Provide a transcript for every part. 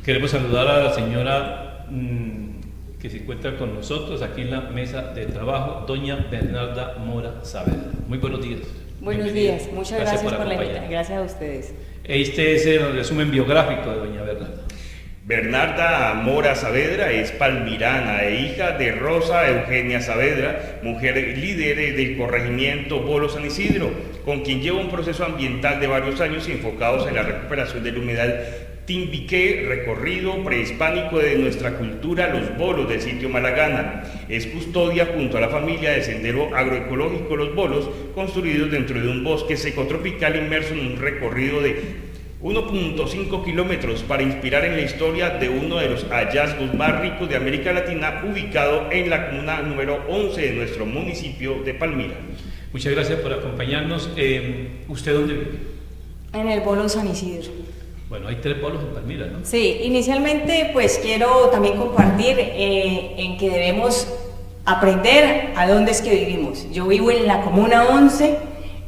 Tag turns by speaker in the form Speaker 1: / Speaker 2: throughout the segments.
Speaker 1: Queremos saludar a la señora que se encuentra con nosotros aquí en la mesa de trabajo, doña Bernarda Mora Saavedra. Muy buenos días.
Speaker 2: Buenos días, muchas gracias por la invitación. Gracias a ustedes.
Speaker 1: Este es el resumen biográfico de doña Bernarda.
Speaker 3: Bernarda Mora Saavedra es palmirana e hija de Rosa Eugenia Saavedra, mujer líder del corregimiento Bolo San Isidro, con quien lleva un proceso ambiental de varios años enfocados en la recuperación del humedal Timbiqué, recorrido prehispánico de nuestra cultura, los bolos del sitio Malagana. Es custodia junto a la familia del sendero agroecológico Los Bolos, construidos dentro de un bosque secotropical inmerso en un recorrido de 1.5 kilómetros para inspirar en la historia de uno de los hallazgos más ricos de América Latina, ubicado en la comuna número 11 de nuestro municipio de Palmira.
Speaker 1: Muchas gracias por acompañarnos. ¿Usted dónde vive?
Speaker 2: En el Bolo San Isidro.
Speaker 1: Bueno, hay 3 bolos en Palmira, ¿no?
Speaker 2: Sí, inicialmente pues quiero también compartir en que debemos aprender a dónde es que vivimos. Yo vivo en la comuna 11,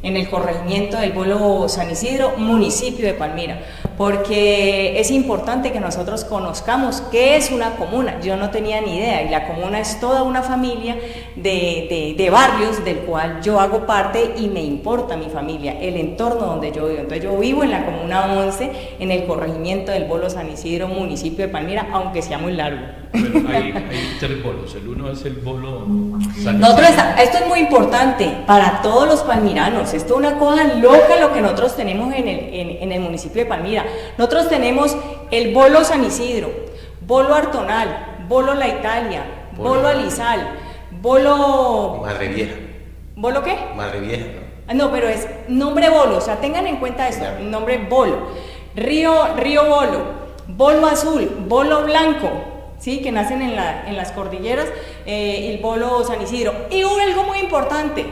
Speaker 2: en el corregimiento del Bolo San Isidro, municipio de Palmira, porque es importante que nosotros conozcamos qué es una comuna. Yo no tenía ni idea, y la comuna es toda una familia de barrios del cual yo hago parte y me importa mi familia, el entorno donde yo vivo. Entonces yo vivo en la comuna 11, en el corregimiento del Bolo San Isidro, municipio de Palmira, aunque sea muy largo.
Speaker 1: Bueno, hay 3 bolos. El uno es el bolo San
Speaker 2: Esto es muy importante para todos los palmiranos. Esto es una cosa loca lo que nosotros tenemos en el municipio de Palmira. Nosotros tenemos el Bolo San Isidro, Bolo Artonal, Bolo La Italia, Bolo Alizal, Bolo...
Speaker 4: Madre Vieja.
Speaker 2: ¿Bolo qué?
Speaker 4: Madre Vieja, ¿no?
Speaker 2: No, pero es nombre Bolo, o sea, tengan en cuenta esto, nombre Bolo. Río Bolo, Bolo Azul, Bolo Blanco, ¿sí? Que nacen en las cordilleras, el Bolo San Isidro. Y algo muy importante,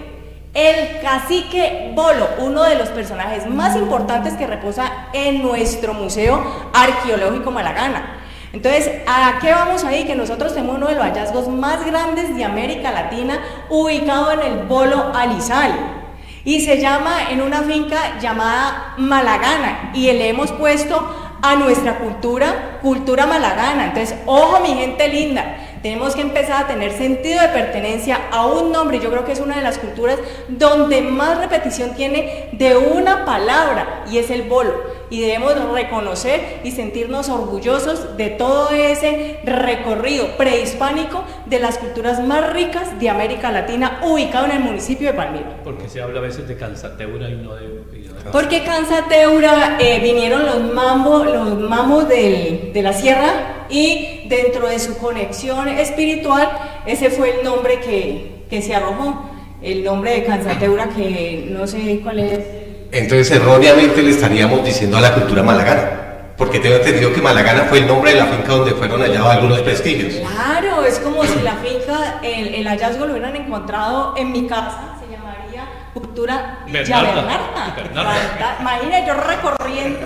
Speaker 2: el cacique Bolo, uno de los personajes más importantes que reposa en nuestro Museo Arqueológico Malagana. Entonces, ¿a qué vamos ahí? Que nosotros tenemos uno de los hallazgos más grandes de América Latina, ubicado en el Bolo Alizal, y se llama en una finca llamada Malagana, y le hemos puesto a nuestra cultura malagana. Entonces, ojo mi gente linda, tenemos que empezar a tener sentido de pertenencia a un nombre. Yo creo que es una de las culturas donde más repetición tiene de una palabra, y es el bolo, y debemos reconocer y sentirnos orgullosos de todo ese recorrido prehispánico de las culturas más ricas de América Latina, ubicado en el municipio de Palmira.
Speaker 1: Porque se habla a veces de Cansateura y no de...
Speaker 2: Porque Cansateura vinieron los mamos de la sierra, y dentro de su conexión espiritual, ese fue el nombre que se arrojó, el nombre de Cansateura, que no sé cuál es.
Speaker 4: Entonces erróneamente le estaríamos diciendo a la cultura malagana, porque tengo entendido que Malagana fue el nombre de la finca donde fueron hallados algunos vestigios.
Speaker 2: Claro, es como si la finca, el hallazgo lo hubieran encontrado en mi casa. Cultura
Speaker 1: Bernarda.
Speaker 2: Imagina yo recorriendo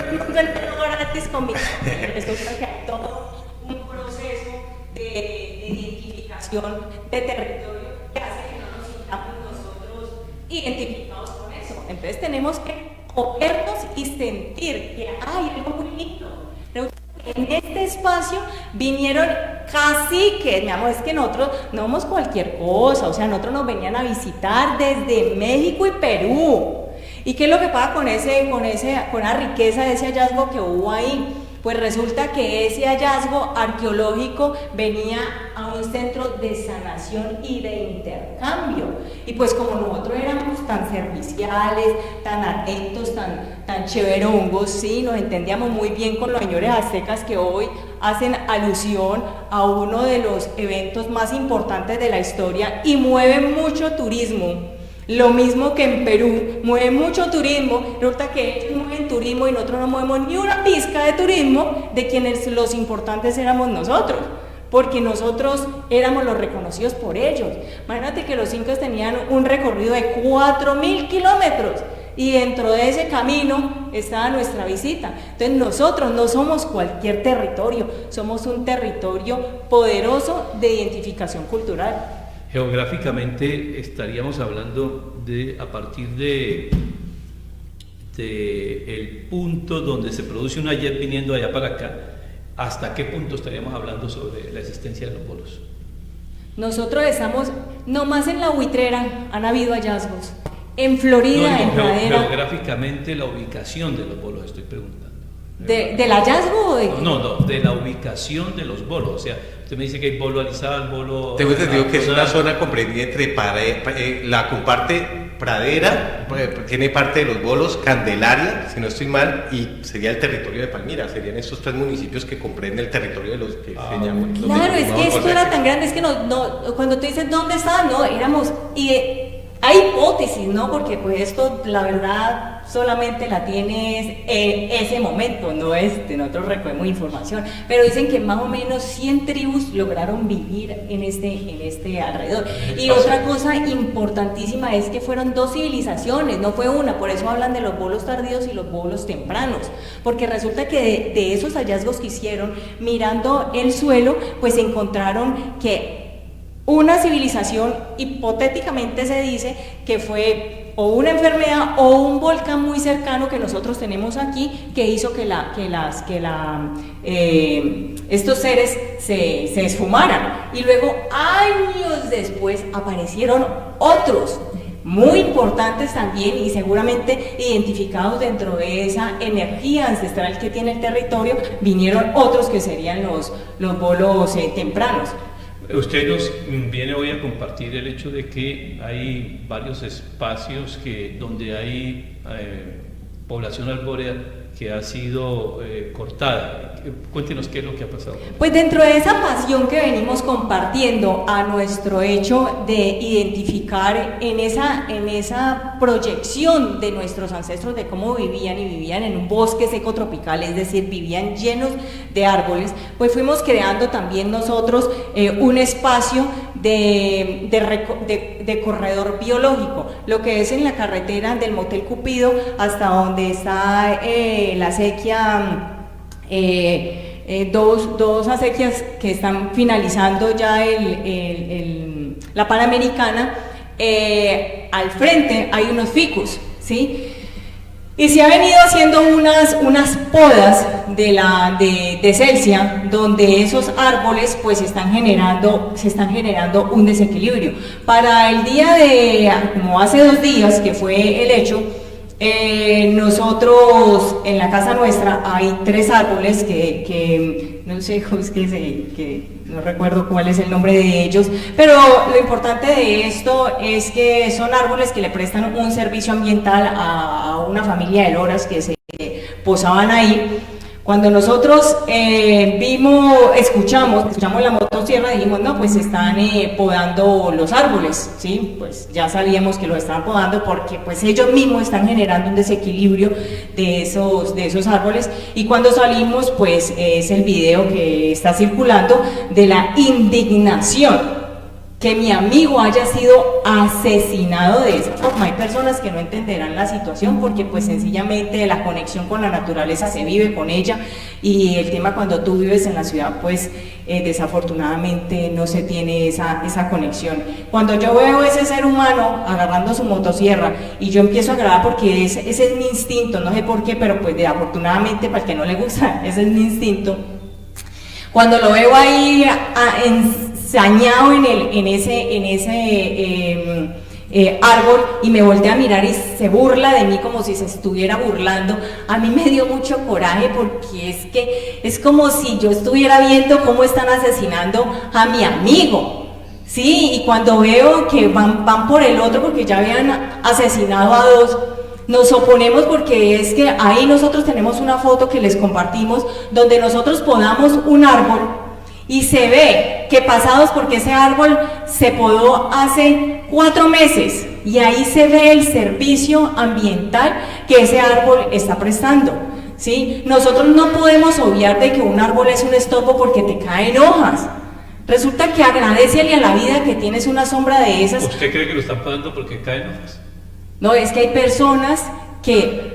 Speaker 2: gratis con mi... Esto creo que hay todo un proceso de identificación de territorio que hace que no nos sintamos nosotros identificados con eso. Entonces tenemos que cogernos y sentir que hay algo muy lindo. En este espacio vinieron caciques, mi amor, es que nosotros no somos cualquier cosa, o sea, nosotros nos venían a visitar desde México y Perú. ¿Y qué es lo que pasa con la riqueza de ese hallazgo que hubo ahí? Pues resulta que ese hallazgo arqueológico venía a un centro de sanación y de intercambio. Y pues como nosotros éramos tan serviciales, tan atentos, tan chéverongos, sí, nos entendíamos muy bien con los señores aztecas que hoy hacen alusión a uno de los eventos más importantes de la historia y mueven mucho turismo. Lo mismo que en Perú, mueve mucho turismo. Resulta que ellos mueven turismo y nosotros no movemos ni una pizca de turismo, de quienes los importantes éramos nosotros, porque nosotros éramos los reconocidos por ellos. Imagínate que los incas tenían un recorrido de 4.000 kilómetros, y dentro de ese camino estaba nuestra visita. Entonces nosotros no somos cualquier territorio, somos un territorio poderoso de identificación cultural.
Speaker 1: Geográficamente estaríamos hablando a partir de el punto donde se produce una jet viniendo allá para acá, ¿hasta qué punto estaríamos hablando sobre la existencia de los bolos?
Speaker 2: Nosotros estamos, nomás en la Buitrera han habido hallazgos. En Florida, en Pradera.
Speaker 1: Geográficamente, la ubicación de los bolos, estoy preguntando.
Speaker 2: ¿Del hallazgo o de qué?
Speaker 1: No, de la ubicación de los bolos. O sea, usted me dice que hay bolo alizal, bolo.
Speaker 4: Tengo entendido que es una zona comprendida entre la comparte Pradera, tiene parte de los bolos, Candelaria, si no estoy mal, y sería el territorio de Palmira. Serían esos 3 municipios que comprenden el territorio de los que se llaman.
Speaker 2: Claro, es que esto era tan grande, es que cuando tú dices dónde está, no, éramos. Hay hipótesis, ¿no? Porque pues esto, la verdad, solamente la tienes en ese momento, no nosotros recogemos información, pero dicen que más o menos 100 tribus lograron vivir en este alrededor. Y otra cosa importantísima es que fueron 2 civilizaciones, no fue una, por eso hablan de los bolos tardíos y los bolos tempranos, porque resulta que de esos hallazgos que hicieron, mirando el suelo, pues encontraron que una civilización, hipotéticamente se dice que fue o una enfermedad o un volcán muy cercano que nosotros tenemos aquí, que hizo que estos seres se esfumaran, y luego años después aparecieron otros muy importantes también y seguramente identificados dentro de esa energía ancestral que tiene el territorio. Vinieron otros que serían los bolos tempranos.
Speaker 1: Usted nos viene hoy a compartir el hecho de que hay varios espacios donde hay población arbórea que ha sido cortada. Cuéntenos qué es lo que ha pasado.
Speaker 2: Pues dentro de esa pasión que venimos compartiendo a nuestro hecho de identificar en esa proyección de nuestros ancestros de cómo vivían, y vivían en un bosque seco tropical, es decir, vivían llenos de árboles, pues fuimos creando también nosotros un espacio de corredor biológico, lo que es en la carretera del Motel Cupido hasta donde está la acequia, dos acequias que están finalizando ya la Panamericana. Al frente hay unos ficus, ¿sí? Y se ha venido haciendo unas podas de Celsia, donde esos árboles pues se están generando un desequilibrio. Para el día como hace 2 días que fue el hecho, nosotros en la casa nuestra hay 3 árboles que no sé, que no recuerdo cuál es el nombre de ellos, pero lo importante de esto es que son árboles que le prestan un servicio ambiental a una familia de loras que se posaban ahí. Cuando nosotros escuchamos la motosierra, dijimos, no, pues están podando los árboles, ¿sí? Pues ya sabíamos que lo estaban podando porque pues ellos mismos están generando un desequilibrio de esos árboles, y cuando salimos, pues es el video que está circulando de la indignación que mi amigo haya sido asesinado de esa forma. Hay personas que no entenderán la situación porque pues sencillamente la conexión con la naturaleza se vive con ella, y el tema cuando tú vives en la ciudad pues desafortunadamente no se tiene esa conexión. Cuando yo veo ese ser humano agarrando su motosierra y yo empiezo a grabar, porque ese es mi instinto, no sé por qué, pero pues afortunadamente para el que no le gusta, ese es mi instinto. Cuando lo veo ahí ensañado en ese árbol, y me voltea a mirar y se burla de mí como si se estuviera burlando, a mí me dio mucho coraje, porque es como si yo estuviera viendo cómo están asesinando a mi amigo, ¿sí? Y cuando veo que van por el otro, porque ya habían asesinado a 2, nos oponemos, porque es que ahí nosotros tenemos una foto que les compartimos donde nosotros podamos un árbol y se ve que pasados, porque ese árbol se podó hace 4 meses, y ahí se ve el servicio ambiental que ese árbol está prestando, ¿sí? Nosotros no podemos obviar de que un árbol es un estorbo porque te caen hojas. Resulta que agradécele a la vida que tienes una sombra de esas.
Speaker 1: ¿Usted cree que lo están pagando porque caen hojas?
Speaker 2: No, es que hay personas que...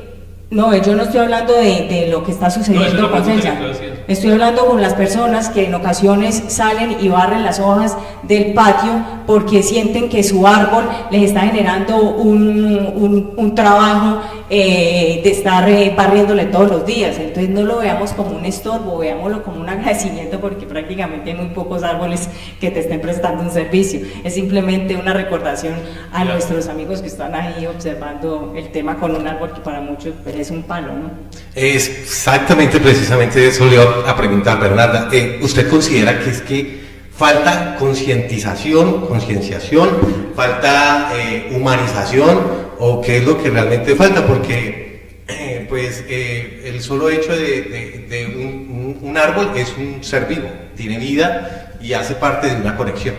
Speaker 2: No, yo no estoy hablando de lo que está sucediendo con Celsia. Estoy hablando con las personas que en ocasiones salen y barren las hojas del patio porque sienten que su árbol les está generando un trabajo de estar barriéndole todos los días. Entonces no lo veamos como un estorbo, veámoslo como un agradecimiento, porque prácticamente hay muy pocos árboles que te estén prestando un servicio. Es simplemente una recordación a nuestros amigos que están ahí observando el tema con un árbol que para muchos es un palo, ¿no?
Speaker 4: Es exactamente, precisamente eso le iba a preguntar, Bernarda. ¿Usted considera que es que falta concientización, concienciación, falta humanización, o qué es lo que realmente falta? Porque el solo hecho de un árbol es un ser vivo, tiene vida y hace parte de una conexión.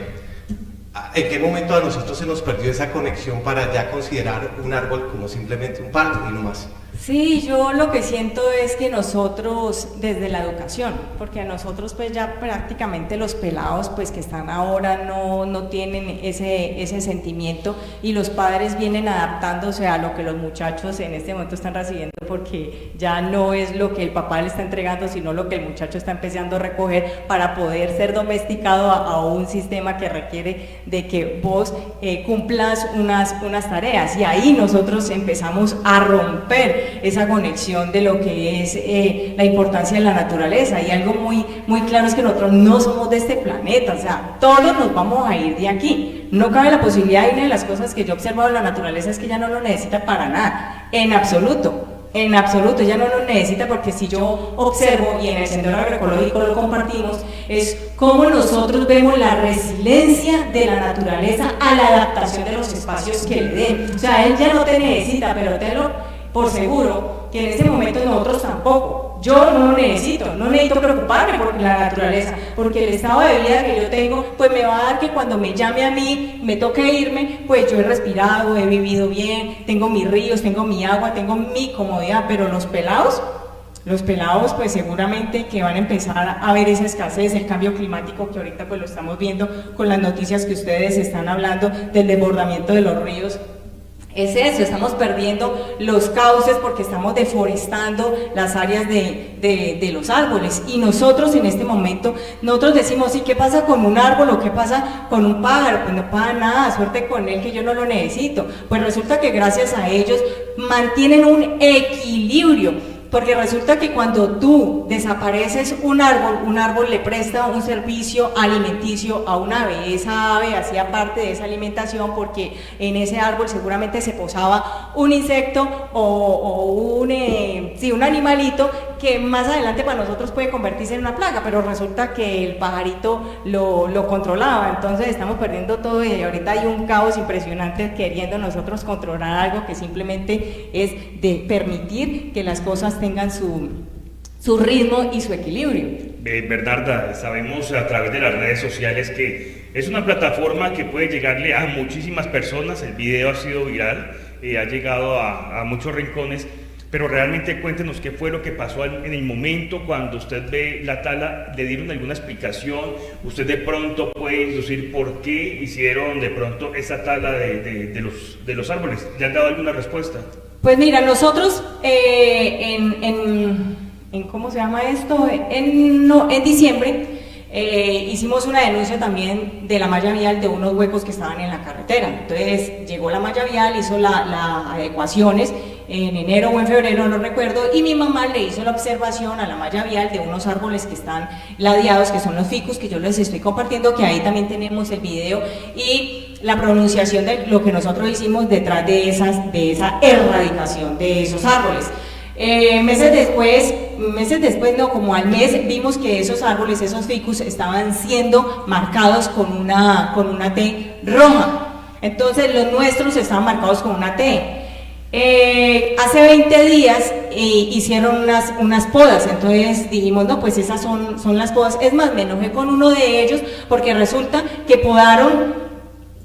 Speaker 4: ¿En qué momento a nosotros se nos perdió esa conexión para ya considerar un árbol como simplemente un palo y no más?
Speaker 2: Sí, yo lo que siento es que nosotros, desde la educación, porque a nosotros pues ya prácticamente los pelados pues que están ahora no tienen ese sentimiento, y los padres vienen adaptándose a lo que los muchachos en este momento están recibiendo, porque ya no es lo que el papá le está entregando, sino lo que el muchacho está empezando a recoger para poder ser domesticado a un sistema que requiere de que vos cumplas unas tareas, y ahí nosotros empezamos a romper esa conexión de lo que es la importancia de la naturaleza. Y algo muy claro es que nosotros no somos de este planeta, o sea, todos nos vamos a ir de aquí. No cabe la posibilidad, y una de las cosas que yo he observado en la naturaleza es que ya no lo necesita para nada, en absoluto, ya no lo necesita, porque si yo observo, y en el Sendero Agroecológico lo compartimos, es cómo nosotros vemos la resiliencia de la naturaleza a la adaptación de los espacios que le den. O sea, él ya no te necesita, pero tenlo por seguro que en este momento nosotros tampoco. Yo no necesito preocuparme por la naturaleza, porque el estado de vida que yo tengo pues me va a dar que cuando me llame a mí, me toque irme, pues yo he respirado, he vivido bien, tengo mis ríos, tengo mi agua, tengo mi comodidad. Pero los pelados pues seguramente que van a empezar a ver esa escasez, el cambio climático que ahorita pues lo estamos viendo con las noticias que ustedes están hablando del desbordamiento de los ríos. Es eso, estamos perdiendo los cauces porque estamos deforestando las áreas de los árboles. Y nosotros en este momento, nosotros decimos, ¿y qué pasa con un árbol o qué pasa con un pájaro? Pues no pasa nada, suerte con él que yo no lo necesito. Pues resulta que gracias a ellos mantienen un equilibrio. Porque resulta que cuando tú desapareces un árbol le presta un servicio alimenticio a un ave. Esa ave hacía parte de esa alimentación porque en ese árbol seguramente se posaba un insecto o un animalito que más adelante para nosotros puede convertirse en una plaga, pero resulta que el pajarito lo controlaba. Entonces estamos perdiendo todo, y ahorita hay un caos impresionante queriendo nosotros controlar algo que simplemente es de permitir que las cosas tengan su ritmo y su equilibrio.
Speaker 3: Bernarda, sabemos a través de las redes sociales que es una plataforma que puede llegarle a muchísimas personas. El video ha sido viral, ha llegado a muchos rincones, pero realmente cuéntenos qué fue lo que pasó en el momento cuando usted ve la tala. ¿Le dieron alguna explicación? ¿Usted de pronto puede inducir por qué hicieron de pronto esa tala de los árboles? ¿Le han dado alguna respuesta?
Speaker 2: Pues mira, nosotros ¿cómo se llama esto? En diciembre hicimos una denuncia también de la malla vial, de unos huecos que estaban en la carretera. Entonces llegó la malla vial, hizo las adecuaciones en enero o en febrero, no recuerdo, y mi mamá le hizo la observación a la malla vial de unos árboles que están ladeados, que son los ficus, que yo les estoy compartiendo, que ahí también tenemos el video y la pronunciación de lo que nosotros hicimos detrás de esa erradicación de esos árboles. Meses después, no, como al mes, vimos que esos árboles, esos ficus, estaban siendo marcados con una T roja. Entonces los nuestros estaban marcados con una T. Hace 20 días hicieron unas podas, entonces dijimos, no, pues esas son las podas. Es más, me enojé con uno de ellos porque resulta que podaron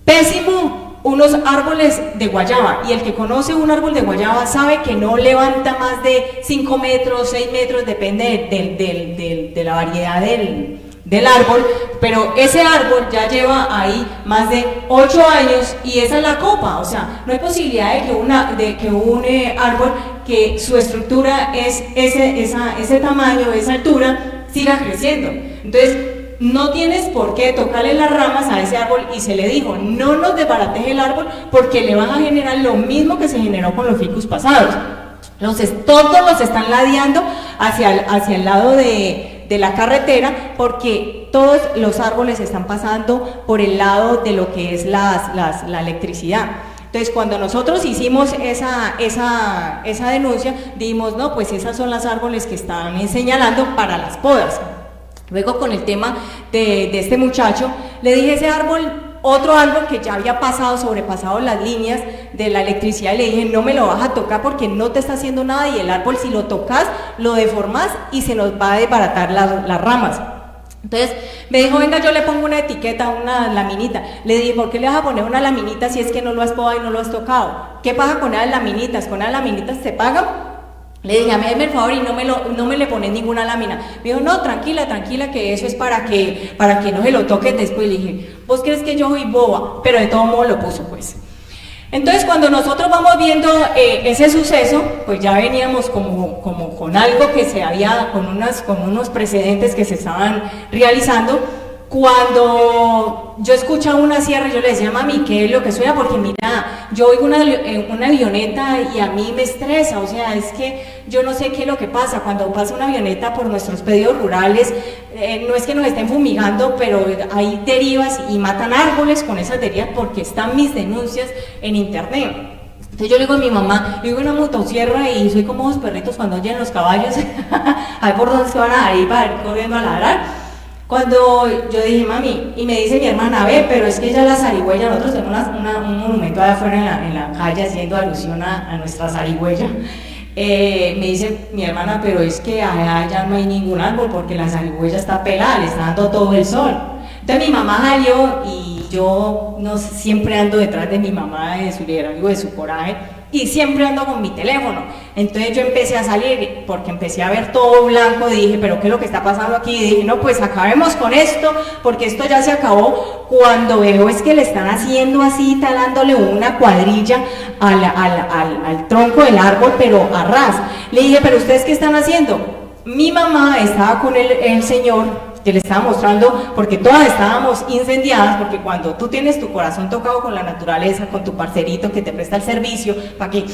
Speaker 2: pésimo unos árboles de guayaba, y el que conoce un árbol de guayaba sabe que no levanta más de 5 metros, 6 metros, depende de la variedad del árbol, pero ese árbol ya lleva ahí más de 8 años y esa es la copa. O sea, no hay posibilidad de que un árbol que su estructura es ese tamaño, esa altura, siga creciendo. Entonces, no tienes por qué tocarle las ramas a ese árbol, y se le dijo, no nos desbarates el árbol porque le van a generar lo mismo que se generó con los ficus pasados. Entonces todos los están ladeando hacia el lado de la carretera, porque todos los árboles están pasando por el lado de lo que es la electricidad. Entonces, cuando nosotros hicimos esa denuncia, dijimos, no, pues esas son las árboles que están señalando para las podas. Luego, con el tema de este muchacho, le dije ese árbol, otro árbol que ya había sobrepasado las líneas de la electricidad, y le dije, no me lo vas a tocar porque no te está haciendo nada, y el árbol, si lo tocas, lo deformas y se nos va a desbaratar las ramas. Entonces me dijo, venga, yo le pongo una etiqueta, una laminita. Le dije, ¿por qué le vas a poner una laminita si es que no lo has podado y no lo has tocado? ¿Qué pasa con las laminitas? ¿Con las laminitas te pagan? Le dije, hazme el favor y no me le pones ninguna lámina. Me dijo, no, tranquila, que eso es para que no se lo toques después. Le dije, ¿vos crees que yo soy boba? Pero de todo modo lo puso, pues. Entonces, cuando nosotros vamos viendo ese suceso, pues ya veníamos como con algo que se había, con unos precedentes que se estaban realizando. Cuando yo escuchaba una sierra, yo le decía, mami, ¿qué es lo que suena? Porque mira, yo oigo una avioneta y a mí me estresa, o sea, es que yo no sé qué es lo que pasa. Cuando pasa una avioneta por nuestros predios rurales, no es que nos estén fumigando, pero hay derivas y matan árboles con esas derivas, porque están mis denuncias en internet. Entonces yo le digo a mi mamá, yo digo una motosierra y soy como los perritos cuando oyen los caballos, ahí por donde se van a ir para ir corriendo a ladrar. Cuando yo dije, mami, y me dice mi hermana, ve, pero es que ya la zarigüeya, nosotros tenemos un monumento allá afuera en la calle haciendo alusión a nuestra zarigüeya. Me dice mi hermana, pero es que allá ya no hay ningún árbol porque la zarigüeya está pelada, le está dando todo el sol. Entonces mi mamá salió, y yo no siempre ando detrás de mi mamá, de su liderazgo, de su coraje, y siempre ando con mi teléfono. Entonces yo empecé a salir, porque empecé a ver todo blanco, y dije, pero ¿qué es lo que está pasando aquí? Y dije, no, pues acabemos con esto, porque esto ya se acabó. Cuando veo es que le están haciendo así, talándole una cuadrilla al tronco del árbol, pero a ras. Le dije, pero ¿ustedes qué están haciendo? Mi mamá estaba con el señor, que le estaba mostrando, porque todas estábamos incendiadas, porque cuando tú tienes tu corazón tocado con la naturaleza, con tu parcerito que te presta el servicio, para que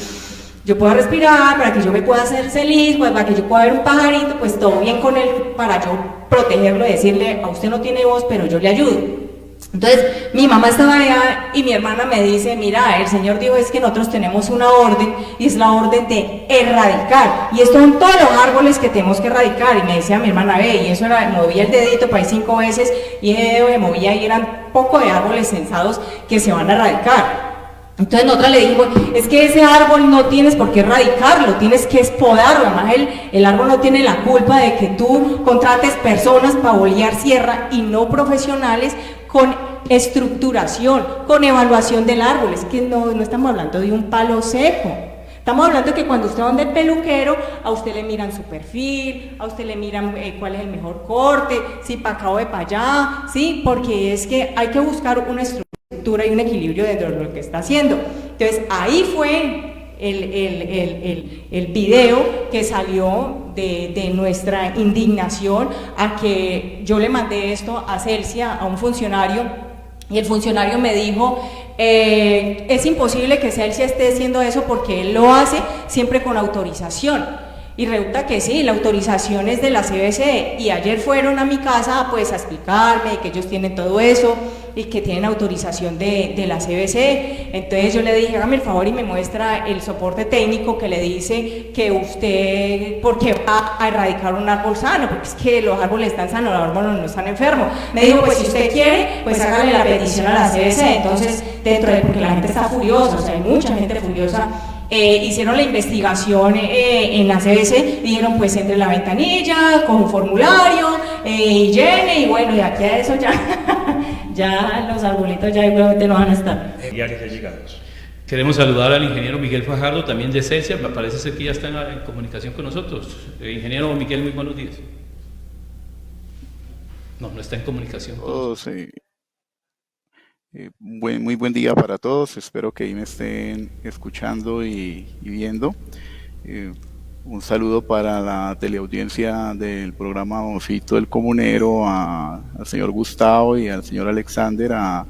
Speaker 2: yo pueda respirar, para que yo me pueda hacer feliz, pues para que yo pueda ver un pajarito, pues todo bien con él, para yo protegerlo y decirle, a usted no tiene voz, pero yo le ayudo. Entonces mi mamá estaba allá y mi hermana me dice, mira, el Señor dijo es que nosotros tenemos una orden, y es la orden de erradicar, y estos son todos los árboles que tenemos que erradicar. Y me decía mi hermana, ve, y eso era, movía el dedito para ahí 5 veces, y ese dedo se movía, y eran poco de árboles censados que se van a erradicar. Entonces nosotros le dijimos, es que ese árbol no tienes por qué erradicarlo, tienes que podarlo. Además el árbol no tiene la culpa de que tú contrates personas para bolear sierra y no profesionales con estructuración, con evaluación del árbol. Es que no estamos hablando de un palo seco. Estamos hablando de que cuando usted va donde el peluquero, a usted le miran su perfil, a usted le miran cuál es el mejor corte, si para acá o de para allá, ¿sí? Porque es que hay que buscar una estructura y un equilibrio dentro de lo que está haciendo. Entonces ahí fue el video que salió de nuestra indignación, a que yo le mandé esto a Celsia, a un funcionario, y el funcionario me dijo, es imposible que Celsia esté haciendo eso porque él lo hace siempre con autorización. Y resulta que sí, la autorización es de la CBC, y ayer fueron a mi casa pues a explicarme que ellos tienen todo eso y que tienen autorización de la CBC. Entonces yo le dije, hágame el favor y me muestra el soporte técnico que le dice que usted, porque va a erradicar un árbol sano, porque es que los árboles están sanos, los árboles no están enfermos. Me dijo, pues si usted quiere, pues hágale la petición a la CBC. Entonces, porque la gente está furiosa, o sea, hay mucha gente furiosa. Hicieron la investigación en la CBC, dijeron pues entre la ventanilla, con un formulario, y llene, y bueno, y aquí a eso ya, ya los arbolitos ya igualmente no van a estar.
Speaker 3: Diarios llegados.
Speaker 1: Queremos saludar al ingeniero Miguel Fajardo, también de Celsia, me parece ser que ya está en comunicación con nosotros. Ingeniero Miguel, muy buenos días. No está en comunicación con nosotros.
Speaker 5: Sí. Muy buen día para todos, espero que ahí me estén escuchando y viendo. Un saludo para la teleaudiencia del programa Fito el Comunero, al señor Gustavo y al señor Alexander, a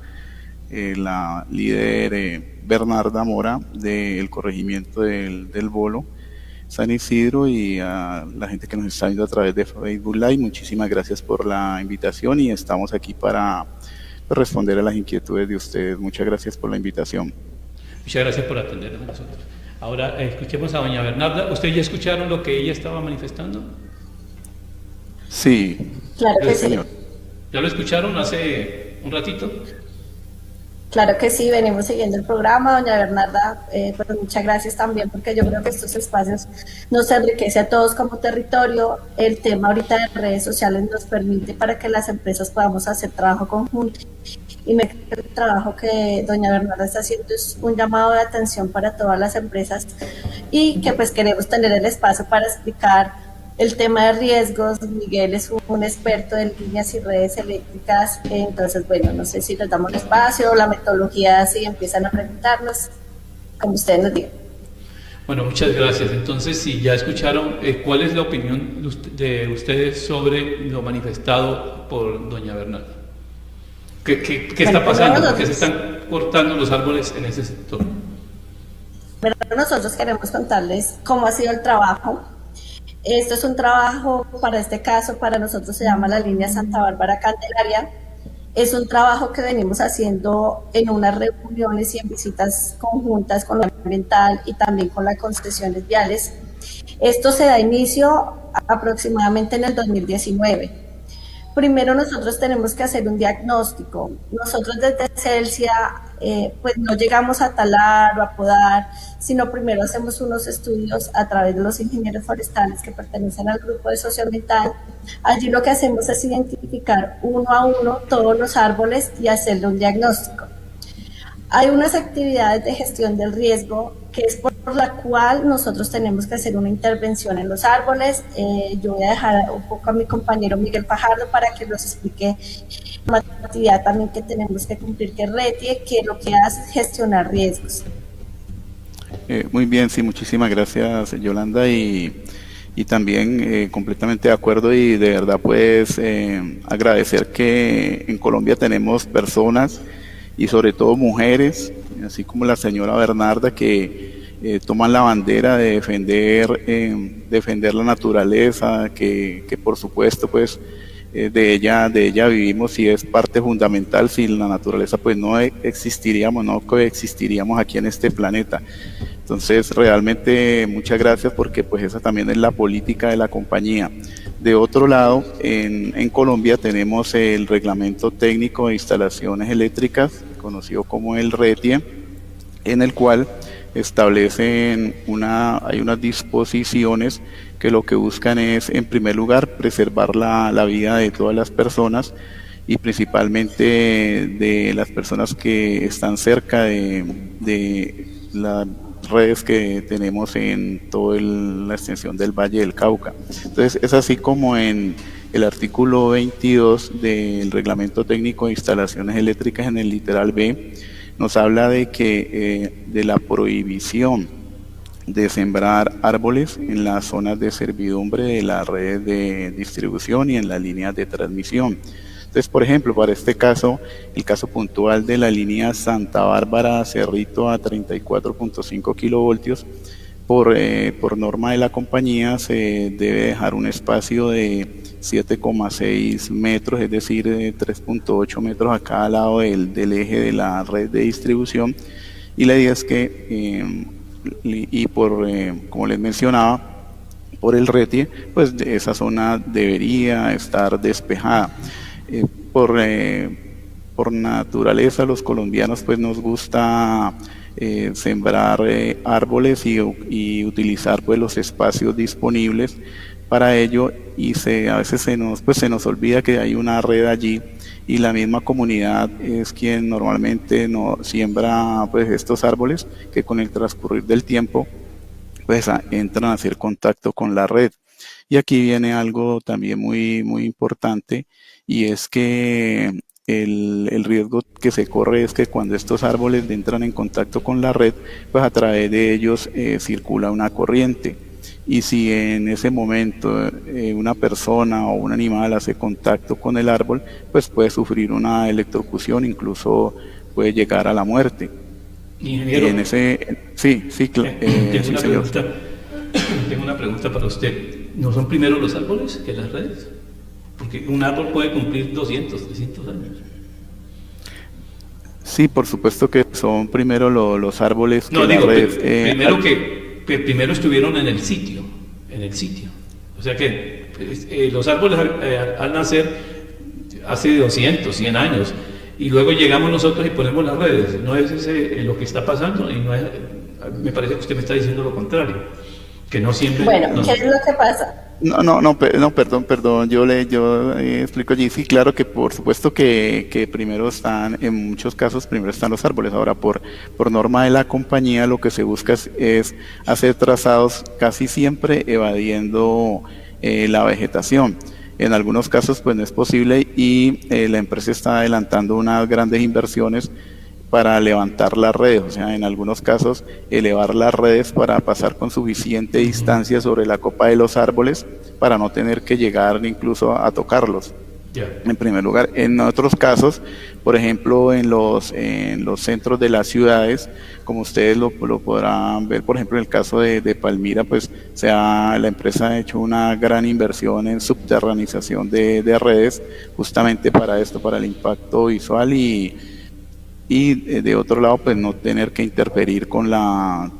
Speaker 5: la líder Bernarda Mora del corregimiento del Bolo, San Isidro, y a la gente que nos está viendo a través de Facebook Live. Muchísimas gracias por la invitación y estamos aquí para responder a las inquietudes de ustedes. Muchas gracias por la invitación.
Speaker 1: Muchas gracias por atendernos a nosotros. Ahora escuchemos a doña Bernarda. ¿Ustedes ya escucharon lo que ella estaba manifestando?
Speaker 5: Sí.
Speaker 2: Claro que sí.
Speaker 5: Señor.
Speaker 1: ¿Ya lo escucharon hace un ratito?
Speaker 2: Claro que sí, venimos siguiendo el programa, doña Bernarda, pues muchas gracias también, porque yo creo que estos espacios nos enriquece a todos como territorio. El tema ahorita de redes sociales nos permite para que las empresas podamos hacer trabajo conjunto, y el trabajo que doña Bernarda está haciendo es un llamado de atención para todas las empresas, y que pues queremos tener el espacio para explicar el tema de riesgos. Miguel es un experto en líneas y redes eléctricas, entonces bueno, no sé si les damos espacio o la metodología, si empiezan a preguntarnos, como ustedes nos digan.
Speaker 1: Bueno, muchas gracias. Entonces, si ya escucharon, ¿cuál es la opinión de ustedes sobre lo manifestado por doña Bernarda? ¿Qué está pasando? ¿Por qué se están cortando los árboles en ese sector?
Speaker 2: Pero nosotros queremos contarles cómo ha sido el trabajo. Esto es un trabajo, para este caso, para nosotros se llama la línea Santa Bárbara Candelaria. Es un trabajo que venimos haciendo en unas reuniones y en visitas conjuntas con la ambiental y también con las concesiones viales. Esto se da inicio aproximadamente en el 2019. Primero nosotros tenemos que hacer un diagnóstico. Nosotros desde Celsia pues no llegamos a talar o a podar, sino primero hacemos unos estudios a través de los ingenieros forestales que pertenecen al grupo de socioambiental. Allí lo que hacemos es identificar uno a uno todos los árboles y hacerle un diagnóstico. Hay unas actividades de gestión del riesgo que es por la cual nosotros tenemos que hacer una intervención en los árboles. Yo voy a dejar un poco a mi compañero Miguel Fajardo para que nos explique una actividad también que tenemos que cumplir, que es RETIE, que lo que hace es gestionar riesgos.
Speaker 5: Muy bien, sí, muchísimas gracias, Yolanda, y también completamente de acuerdo, y de verdad pues agradecer que en Colombia tenemos personas y sobre todo mujeres, así como la señora Bernarda, que toman la bandera de defender la naturaleza, que por supuesto pues de ella vivimos y es parte fundamental. Sin la naturaleza pues no existiríamos, no coexistiríamos aquí en este planeta. Entonces realmente muchas gracias, porque pues esa también es la política de la compañía. De otro lado, en Colombia tenemos el Reglamento Técnico de Instalaciones Eléctricas, conocido como el RETIE, en el cual establecen hay unas disposiciones que lo que buscan es, en primer lugar, preservar la vida de todas las personas, y principalmente de las personas que están cerca de las redes que tenemos en toda la extensión del Valle del Cauca. Entonces es así como en el artículo 22 del Reglamento Técnico de Instalaciones Eléctricas, en el literal B, nos habla de que de la prohibición de sembrar árboles en las zonas de servidumbre de las redes de distribución y en las líneas de transmisión. Entonces, por ejemplo, para este caso, el caso puntual de la línea Santa Bárbara Cerrito a 34.5 kilovoltios, por norma de la compañía se debe dejar un espacio de 7,6 metros, es decir, 3.8 metros a cada lado del eje de la red de distribución, y la idea es que, como les mencionaba, por el RETIE, pues esa zona debería estar despejada. Por naturaleza los colombianos pues nos gusta sembrar árboles y utilizar pues los espacios disponibles para ello, y a veces se nos olvida que hay una red allí, y la misma comunidad es quien normalmente no siembra pues estos árboles, que con el transcurrir del tiempo pues entran a hacer contacto con la red. Y aquí viene algo también muy, muy importante, y es que el riesgo que se corre es que cuando estos árboles entran en contacto con la red, pues a través de ellos circula una corriente, y si en ese momento una persona o un animal hace contacto con el árbol, pues puede sufrir una electrocución, incluso puede llegar a la muerte.
Speaker 1: Ingeniero,
Speaker 5: Y en ese, sí, sí,
Speaker 1: tengo,
Speaker 5: sí,
Speaker 1: una
Speaker 5: señor.
Speaker 1: pregunta, tengo una pregunta para usted. ¿No son primero los árboles que las redes? Porque un árbol puede cumplir 200, 300 años.
Speaker 5: Sí, por supuesto que son primero los árboles que
Speaker 1: No,
Speaker 5: las
Speaker 1: digo,
Speaker 5: redes.
Speaker 1: primero que primero estuvieron en el sitio, en el sitio. O sea que los árboles al nacer hace 200, 100 años, y luego llegamos nosotros y ponemos las redes. No es ese lo que está pasando, y no es, me parece que usted me está diciendo lo contrario, que no siempre...
Speaker 2: Bueno,
Speaker 1: no-
Speaker 2: ¿qué es lo que pasa?
Speaker 5: No, perdón, yo explico allí, sí, claro que por supuesto que primero están, en muchos casos, primero están los árboles. Ahora, por norma de la compañía, lo que se busca es hacer trazados casi siempre evadiendo la vegetación. En algunos casos, pues no es posible y la empresa está adelantando unas grandes inversiones para levantar las redes, o sea, en algunos casos elevar las redes para pasar con suficiente distancia sobre la copa de los árboles para no tener que llegar incluso a tocarlos.
Speaker 1: Ya.
Speaker 5: En primer lugar, en otros casos, por ejemplo, en los centros de las ciudades, como ustedes lo podrán ver, por ejemplo, en el caso de Palmira, pues la empresa ha hecho una gran inversión en subterranización de redes, justamente para esto, para el impacto visual y de otro lado, pues no tener que interferir con la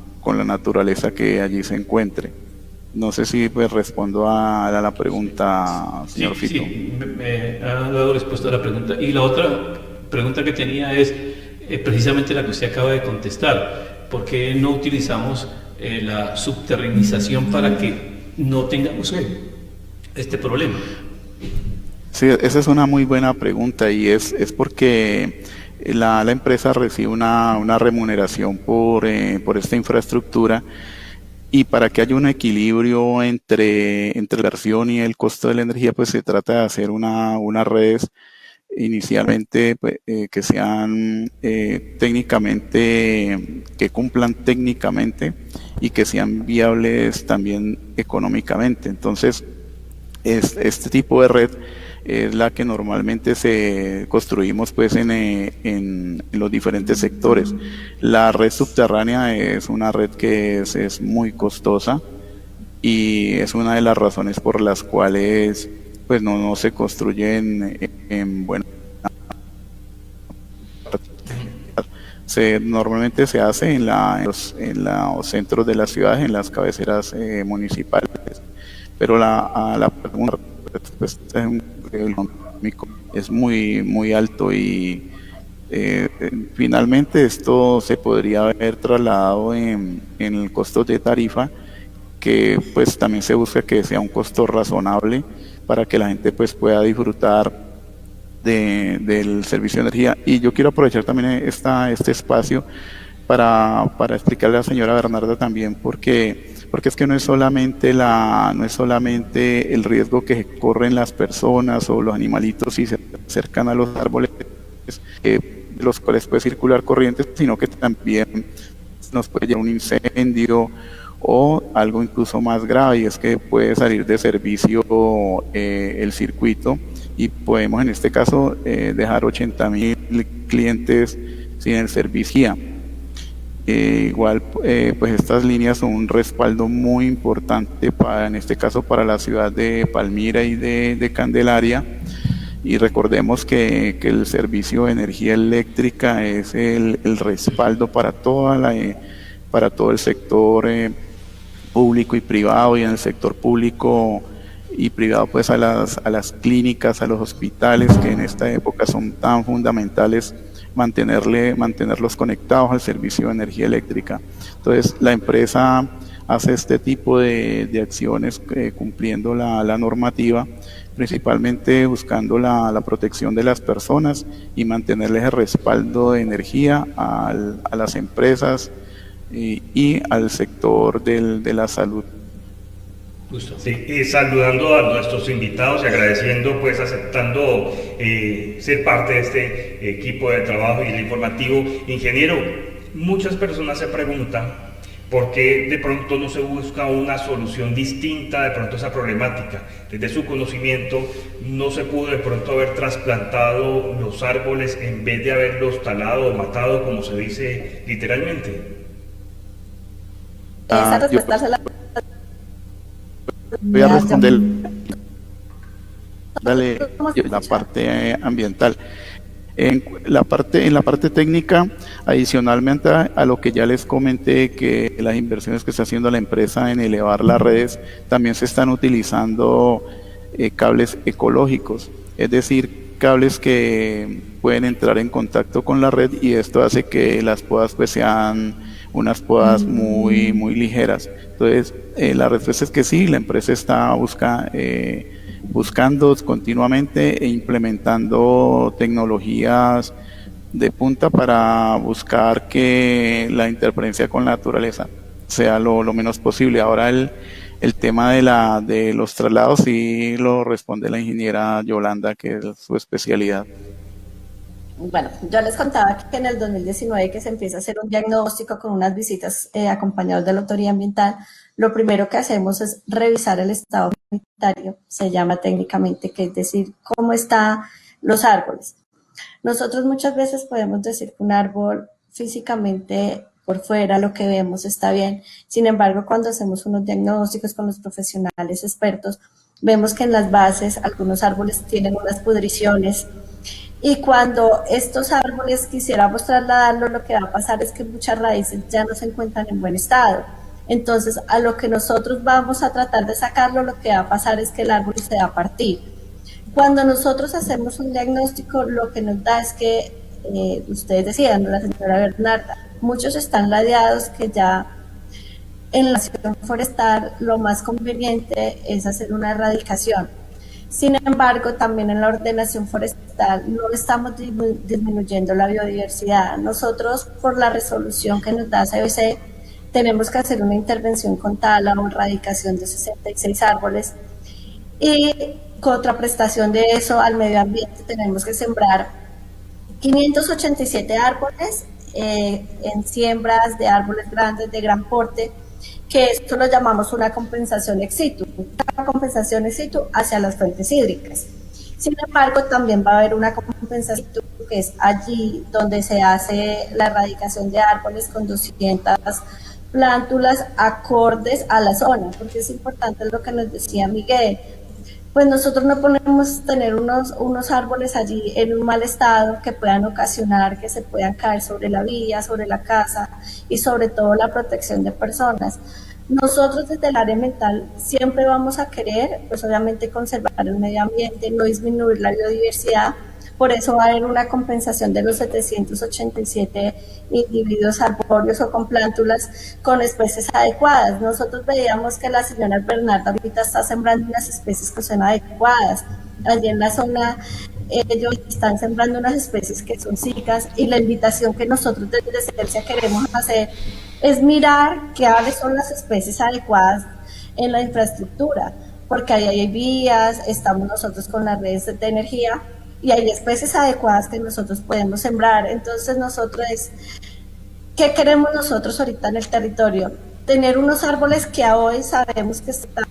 Speaker 5: naturaleza que allí se encuentre. No sé si pues respondo a la pregunta, señor
Speaker 1: Sí,
Speaker 5: Fito.
Speaker 1: sí, me ha dado respuesta a la pregunta. Y la otra pregunta que tenía es precisamente la que usted acaba de contestar. ¿Por qué no utilizamos la subterranización para que no tengamos este problema?
Speaker 5: Sí, esa es una muy buena pregunta y es porque la empresa recibe una remuneración por esta infraestructura, y para que haya un equilibrio entre la inversión y el costo de la energía, pues se trata de hacer unas redes inicialmente pues, que sean técnicamente, que cumplan técnicamente y que sean viables también económicamente. Entonces, este tipo de red es la que normalmente se construimos pues en los diferentes sectores. La red subterránea es una red que es muy costosa y es una de las razones por las cuales pues no se construye en buena. Normalmente se hace en los centros de las ciudades, en las cabeceras municipales, pero la pregunta pues, económico es muy alto y finalmente esto se podría haber trasladado en el costo de tarifa, que pues también se busca que sea un costo razonable para que la gente pues pueda disfrutar del servicio de energía. Y yo quiero aprovechar también este espacio para explicarle a la señora Bernarda también porque es que no es solamente el riesgo que corren las personas o los animalitos si se acercan a los árboles, de los cuales puede circular corrientes, sino que también nos puede llegar un incendio o algo incluso más grave, y es que puede salir de servicio el circuito y podemos en este caso dejar 80.000 clientes sin el servicio. Igual pues estas líneas son un respaldo muy importante en este caso para la ciudad de Palmira y de Candelaria, y recordemos que el servicio de energía eléctrica es el respaldo para todo el sector público y privado, y en el sector público y privado pues a las clínicas, a los hospitales, que en esta época son tan fundamentales mantenerlos conectados al servicio de energía eléctrica. Entonces la empresa hace este tipo de acciones cumpliendo la normativa, principalmente buscando la protección de las personas y mantenerles el respaldo de energía a las empresas y al sector de la salud.
Speaker 1: Justo.
Speaker 3: Sí, y saludando a nuestros invitados y agradeciendo, pues aceptando ser parte de este equipo de trabajo y el informativo. Ingeniero, muchas personas se preguntan ¿Por qué de pronto no se busca una solución distinta de pronto a esa problemática? Desde su conocimiento, ¿no se pudo de pronto haber trasplantado los árboles en vez de haberlos talado o matado, como se dice literalmente?
Speaker 2: Esa respuesta se la...
Speaker 5: Voy a responder la parte ambiental. En la parte técnica, adicionalmente a lo que ya les comenté, que las inversiones que está haciendo la empresa en elevar las redes, también se están utilizando cables ecológicos, es decir, cables que pueden entrar en contacto con la red, y esto hace que las podas pues sean unas podas muy ligeras. Entonces, la respuesta es que sí, la empresa está buscando continuamente e implementando tecnologías de punta para buscar que la interferencia con la naturaleza sea lo menos posible. Ahora el tema de los traslados sí lo responde la ingeniera Yolanda, que es su especialidad.
Speaker 2: Bueno, yo les contaba que en el 2019 que se empieza a hacer un diagnóstico con unas visitas acompañados de la autoridad ambiental, lo primero que hacemos es revisar el estado sanitario, se llama técnicamente, que es decir, cómo están los árboles. Nosotros muchas veces podemos decir que un árbol físicamente por fuera, lo que vemos está bien, sin embargo, cuando hacemos unos diagnósticos con los profesionales expertos, vemos que en las bases algunos árboles tienen unas pudriciones. Y cuando estos árboles quisiéramos trasladarlos, lo que va a pasar es que muchas raíces ya no se encuentran en buen estado. Entonces, a lo que nosotros vamos a tratar de sacarlo, lo que va a pasar es que el árbol se va a partir. Cuando nosotros hacemos un diagnóstico, lo que nos da es que, ustedes decían, la señora Bernarda, muchos están ladeados que ya en la acción forestal lo más conveniente es hacer una erradicación. Sin embargo, también en la ordenación forestal no estamos disminuyendo la biodiversidad. Nosotros, por la resolución que nos da CBC, tenemos que hacer una intervención con tala o erradicación de 66 árboles, y contraprestación de eso al medio ambiente tenemos que sembrar 587 árboles en siembras de árboles grandes de gran porte, que esto lo llamamos una compensación ex situ, hacia las fuentes hídricas. Sin embargo, también va a haber una compensación que es allí donde se hace la erradicación de árboles con 200 plántulas acordes a la zona, porque es importante lo que nos decía Miguel. Pues nosotros no podemos tener unos árboles allí en un mal estado que puedan ocasionar que se puedan caer sobre la vía, sobre la casa y sobre todo la protección de personas. Nosotros desde el área ambiental siempre vamos a querer, pues obviamente conservar el medio ambiente, no disminuir la biodiversidad, por eso va a haber una compensación de los 787 individuos arbóreos o con plántulas con especies adecuadas. Nosotros veíamos que la señora Bernarda ahorita está sembrando unas especies que son adecuadas. Allí en la zona ellos están sembrando unas especies que son cíclicas, y la invitación que nosotros desde CELSIA queremos hacer es mirar cuáles son las especies adecuadas en la infraestructura, porque ahí hay vías, estamos nosotros con las redes de energía, y hay especies adecuadas que nosotros podemos sembrar. Entonces ¿qué queremos nosotros ahorita en el territorio? Tener unos árboles que hoy sabemos que están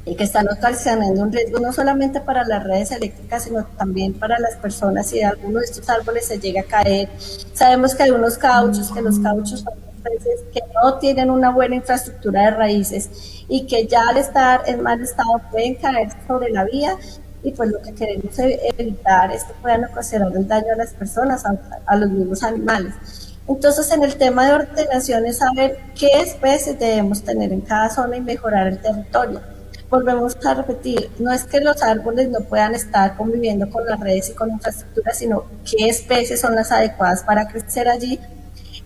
Speaker 2: y que están ocasionando un riesgo no solamente para las redes eléctricas, sino también para las personas. Si alguno de estos árboles se llega a caer, sabemos que hay unos cauchos, que los cauchos son especies que no tienen una buena infraestructura de raíces y que ya al estar en mal estado pueden caer sobre la vía, y pues lo que queremos evitar es que puedan ocasionar el daño a las personas, a los mismos animales. Entonces, en el tema de ordenación es saber qué especies debemos tener en cada zona y mejorar el territorio. Volvemos a repetir, no es que los árboles no puedan estar conviviendo con las redes y con infraestructura, sino qué especies son las adecuadas para crecer allí.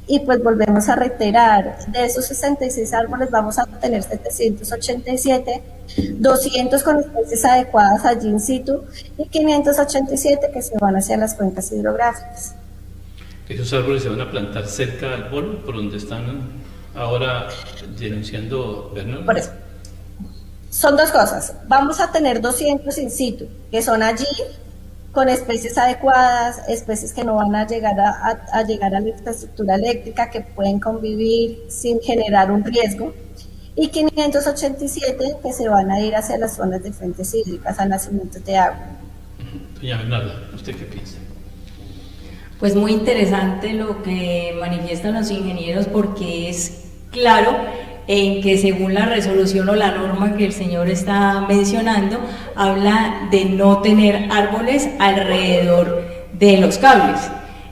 Speaker 2: Y pues volvemos a reiterar, de esos 66 árboles vamos a tener 787, 200 con especies adecuadas allí in situ y 587 que se van hacia las cuencas hidrográficas.
Speaker 1: ¿Esos árboles se van a plantar cerca al polo, por donde están ahora denunciando Bernardo?
Speaker 2: Por eso. Son dos cosas. Vamos a tener 200 in situ, que son allí
Speaker 6: con especies adecuadas, especies que no van a llegar a llegar a la infraestructura eléctrica, que pueden convivir sin generar un riesgo, y 587 que se van a ir hacia las zonas de fuentes hídricas, a nacimientos de agua.
Speaker 1: Doña Bernarda, ¿usted qué piensa?
Speaker 7: Pues muy interesante lo que manifiestan los ingenieros, porque es claro en que según la resolución o la norma que el señor está mencionando, habla de no tener árboles alrededor de los cables.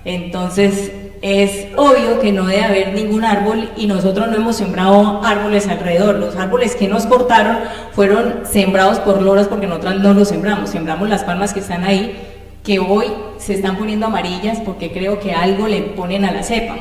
Speaker 7: Entonces es obvio que no debe haber ningún árbol, y nosotros no hemos sembrado árboles alrededor. Los árboles que nos cortaron fueron sembrados por loras, porque nosotros no los sembramos, sembramos las palmas que están ahí, que hoy se están poniendo amarillas porque creo que algo le ponen a la cepa.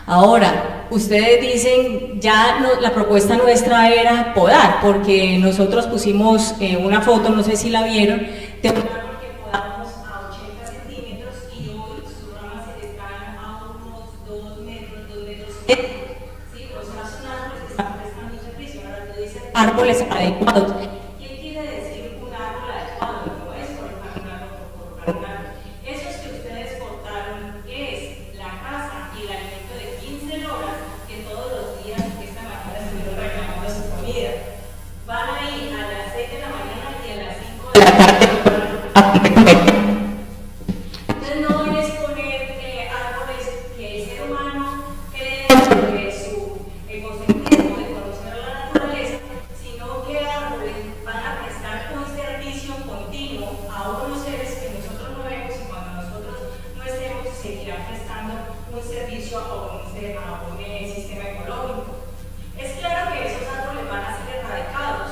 Speaker 7: Ahora, ustedes dicen, ya no, la propuesta nuestra era podar, porque nosotros pusimos una foto, no sé si la vieron, de un árbol que podamos a 80 centímetros y hoy sus ramas están a unos 2 metros, 2 metros. Sí, o sea, son árboles que están prestando un servicio. Ahora tú dices árboles adecuados. ¿Qué quiere decir un árbol adecuado? No es cortar un árbol por cortar un árbol. Esos que ustedes cortaron es la casa y el alimento de 15 horas que todos los días esta mañana estuvieron reclamando su comida. Van a ir a las 6 de la mañana y a las 5 de la tarde a comer. Entonces no es poner árboles que el ser humano cree dentro de su egocentrismo de conocer la naturaleza, sino que árboles van a prestar un servicio continuo a unos seres que nosotros no vemos, y cuando nosotros no estemos seguirán prestando un servicio a un sistema ecológico. Es claro que esos árboles van a ser erradicados.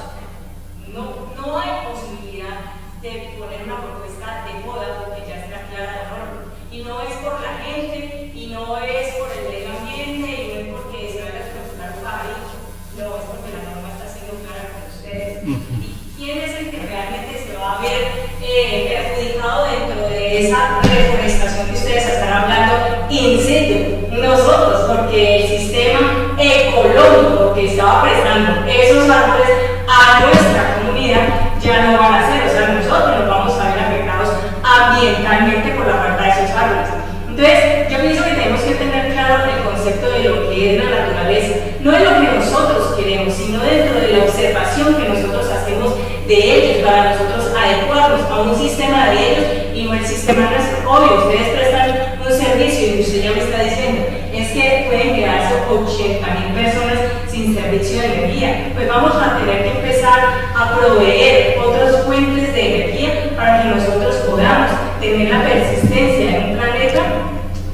Speaker 7: No hay posibilidad de poner una propuesta de poda porque ya está clara la norma. Y no es por la gente, y no es por el medio ambiente, y no es porque se vaya a explotar un país. No, es porque la norma está siendo clara con ustedes. ¿Y quién es el que realmente se va a ver perjudicado dentro de esa reforestación que ustedes están hablando in situ? Nosotros, porque el sistema ecológico que estaba prestando esos árboles a nuestra comunidad ya no van a ser, o sea, nosotros nos vamos a ver afectados ambientalmente por la falta de esos árboles. Entonces, yo pienso que tenemos que tener claro el concepto de lo que es la naturaleza, no es lo que nosotros queremos, sino dentro de la observación que nosotros hacemos de ellos, para nosotros adecuarnos a un sistema de ellos y no el sistema nuestro. Obvio, ustedes prestan un servicio y usted ya me está diciendo, es que pueden quedarse 80.000 personas sin servicio de energía. Pues vamos a tener que empezar a proveer otras fuentes de energía para que nosotros podamos tener la persistencia en un planeta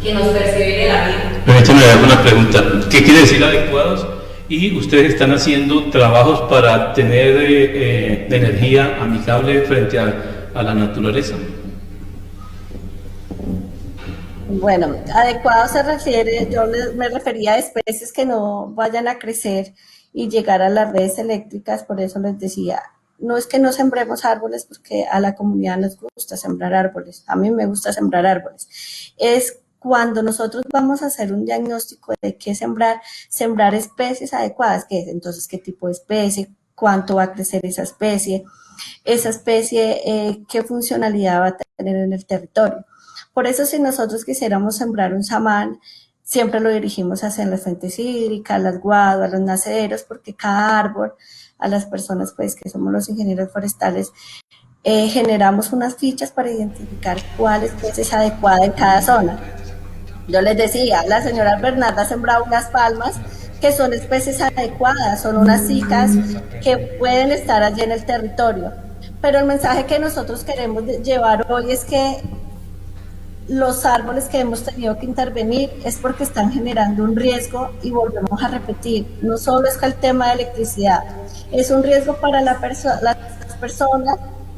Speaker 7: que nos persevere la vida.
Speaker 1: Permítame hacer una pregunta. ¿Qué quiere decir adecuados? Y ustedes están haciendo trabajos para tener energía amigable frente a la naturaleza.
Speaker 6: Bueno, adecuado se refiere, me refería a especies que no vayan a crecer y llegar a las redes eléctricas. Por eso les decía, no es que no sembremos árboles, porque a la comunidad nos gusta sembrar árboles, a mí me gusta sembrar árboles, es cuando nosotros vamos a hacer un diagnóstico de qué sembrar especies adecuadas, ¿qué es? Entonces, ¿qué tipo de especie? ¿Cuánto va a crecer esa especie? ¿Qué funcionalidad va a tener en el territorio? Por eso, si nosotros quisiéramos sembrar un samán, siempre lo dirigimos hacia las fuentes hídricas, las guaduas, los nacederos, porque cada árbol, a las personas pues que somos los ingenieros forestales, generamos unas fichas para identificar cuál especie es adecuada en cada zona. Yo les decía, la señora Bernarda ha sembrado unas palmas que son especies adecuadas, son unas cicas que pueden estar allí en el territorio. Pero el mensaje que nosotros queremos llevar hoy es que los árboles que hemos tenido que intervenir es porque están generando un riesgo, y volvemos a repetir, no solo es que el tema de electricidad, es un riesgo para las personas.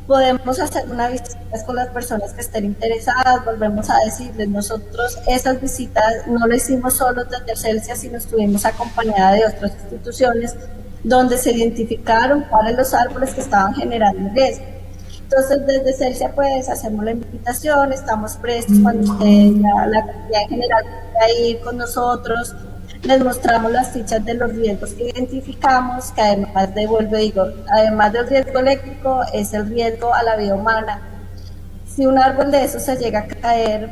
Speaker 6: Podemos hacer una visita con las personas que estén interesadas, volvemos a decirles, nosotros esas visitas no lo hicimos solo desde Celsia, sino estuvimos acompañadas de otras instituciones donde se identificaron cuáles los árboles que estaban generando riesgo. Entonces, desde Celsia, pues, hacemos la invitación, estamos prestos cuando la comunidad en general pueda ir con nosotros, les mostramos las fichas de los riesgos que identificamos, que además además del riesgo eléctrico, es el riesgo a la vida humana. Si un árbol de esos se llega a caer,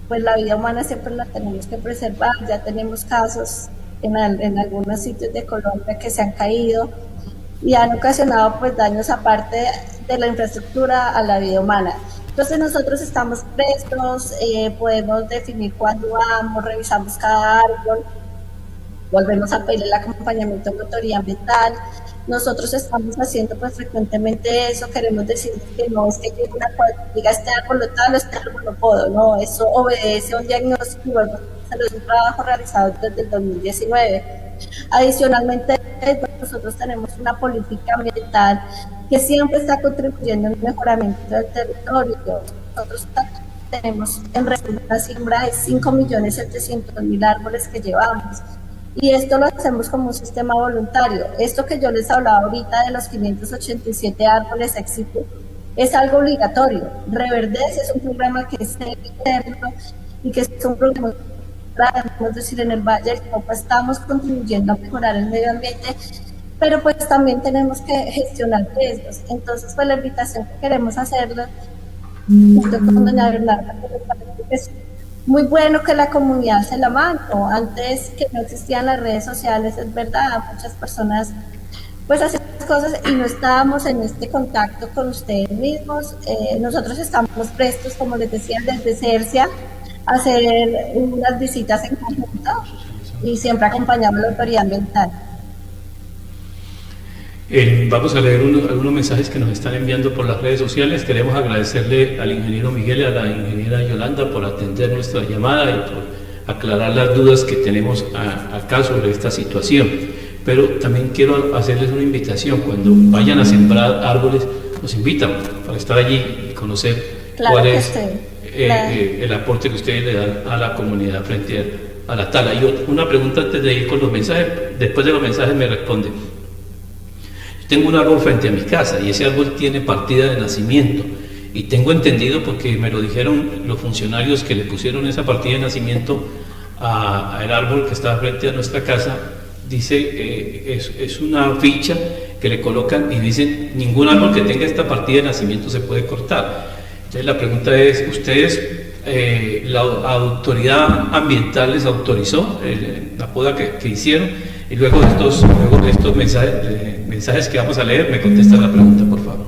Speaker 6: pues la vida humana siempre la tenemos que preservar. Ya tenemos casos en algunos sitios de Colombia que se han caído y han ocasionado pues daños aparte de la infraestructura a la vida humana. Entonces nosotros estamos prestos, podemos definir cuándo vamos, revisamos cada árbol, volvemos a pedir el acompañamiento de autoridad ambiental. Nosotros estamos haciendo pues frecuentemente eso, queremos decir que no es que una diga este árbol lo tal, este árbol no puedo, no, eso obedece a un diagnóstico y bueno, es un trabajo realizado desde el 2019. Adicionalmente, nosotros tenemos una política ambiental que siempre está contribuyendo al mejoramiento del territorio. Nosotros tenemos en una siembra de 5.700.000 árboles que llevamos. Y esto lo hacemos como un sistema voluntario. Esto que yo les hablaba ahorita de los 587 árboles existe, es algo obligatorio. Reverdece es un programa que es eterno y que es un programa, es decir, en el Valle del Cauca estamos contribuyendo a mejorar el medio ambiente, pero pues también tenemos que gestionar riesgos. Entonces, pues la invitación que queremos hacerle, junto con doña Bernarda, que es muy bueno que la comunidad se la mano. Antes que no existían las redes sociales, es verdad, muchas personas pues hacían cosas y no estábamos en este contacto con ustedes mismos. Nosotros estamos prestos, como les decía, desde CERCIA, a hacer unas visitas en conjunto y siempre acompañamos a la autoridad ambiental.
Speaker 1: Vamos a leer algunos mensajes que nos están enviando por las redes sociales. Queremos agradecerle al ingeniero Miguel y a la ingeniera Yolanda por atender nuestra llamada y por aclarar las dudas que tenemos acá sobre esta situación. Pero también quiero hacerles una invitación. Cuando vayan a sembrar árboles, nos invitan para estar allí y conocer cuál es el aporte que ustedes le dan a la comunidad frente a la tala. Y una pregunta antes de ir con los mensajes. Después de los mensajes me responde. Tengo un árbol frente a mi casa y ese árbol tiene partida de nacimiento y tengo entendido, porque me lo dijeron los funcionarios que le pusieron esa partida de nacimiento al árbol que está frente a nuestra casa, dice, es una ficha que le colocan y dicen, ningún árbol que tenga esta partida de nacimiento se puede cortar. Entonces la pregunta es, ¿ustedes, la autoridad ambiental les autorizó la poda que hicieron? Y luego de estos mensajes que vamos a leer, me contestan la pregunta, por favor.